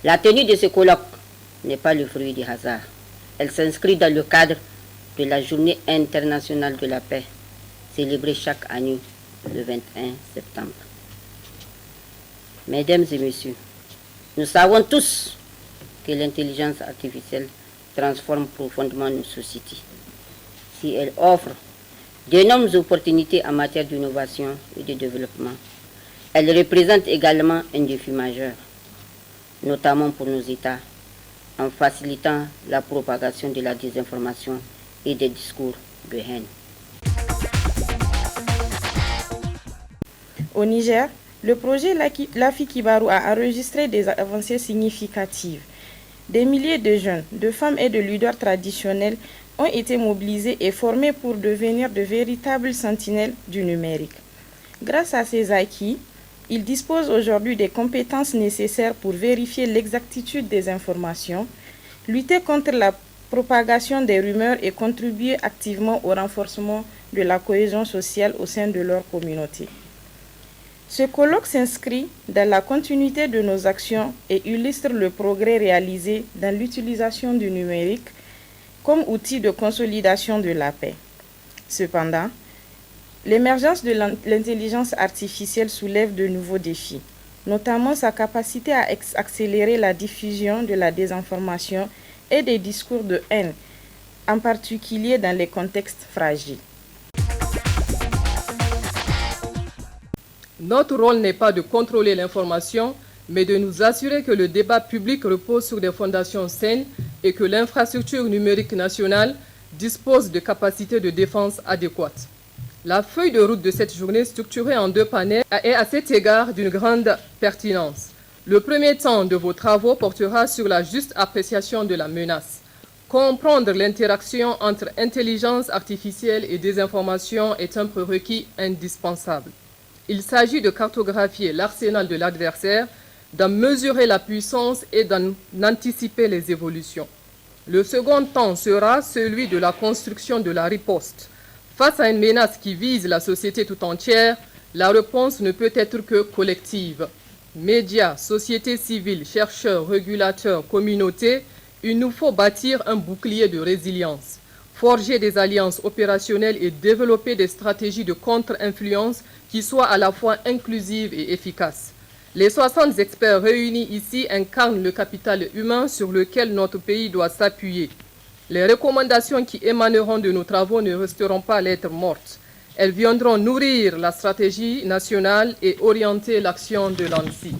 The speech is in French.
La tenue de ce colloque n'est pas le fruit du hasard. Elle s'inscrit dans le cadre de la Journée internationale de la paix, célébrée chaque année le 21 septembre. Mesdames et messieurs, nous savons tous que l'intelligence artificielle transforme profondément nos sociétés. Si elle offre d'énormes opportunités en matière d'innovation et de développement, elle représente également un défi majeur, notamment pour nos États, en facilitant la propagation de la désinformation et des discours de haine. Au Niger, le projet Lafi Kibaru a enregistré des avancées significatives. Des milliers de jeunes, de femmes et de leaders traditionnels ont été mobilisés et formés pour devenir de véritables sentinelles du numérique. Grâce à ces acquis, ils disposent aujourd'hui des compétences nécessaires pour vérifier l'exactitude des informations, lutter contre la propagation des rumeurs et contribuer activement au renforcement de la cohésion sociale au sein de leur communauté. Ce colloque s'inscrit dans la continuité de nos actions et illustre le progrès réalisé dans l'utilisation du numérique comme outil de consolidation de la paix. Cependant, l'émergence de l'intelligence artificielle soulève de nouveaux défis, notamment sa capacité à accélérer la diffusion de la désinformation et des discours de haine, en particulier dans les contextes fragiles. Notre rôle n'est pas de contrôler l'information, mais de nous assurer que le débat public repose sur des fondations saines et que l'infrastructure numérique nationale dispose de capacités de défense adéquates. La feuille de route de cette journée, structurée en 2 panels, est à cet égard d'une grande pertinence. Le premier temps de vos travaux portera sur la juste appréciation de la menace. Comprendre l'interaction entre intelligence artificielle et désinformation est un prérequis indispensable. Il s'agit de cartographier l'arsenal de l'adversaire, d'en mesurer la puissance et d'en anticiper les évolutions. Le second temps sera celui de la construction de la riposte. Face à une menace qui vise la société tout entière, la réponse ne peut être que collective. Médias, société civile, chercheurs, régulateurs, communautés, il nous faut bâtir un bouclier de résilience, forger des alliances opérationnelles et développer des stratégies de contre-influence qui soient à la fois inclusives et efficaces. Les 60 experts réunis ici incarnent le capital humain sur lequel notre pays doit s'appuyer. Les recommandations qui émaneront de nos travaux ne resteront pas lettres mortes. Elles viendront nourrir la stratégie nationale et orienter l'action de l'ANSSI.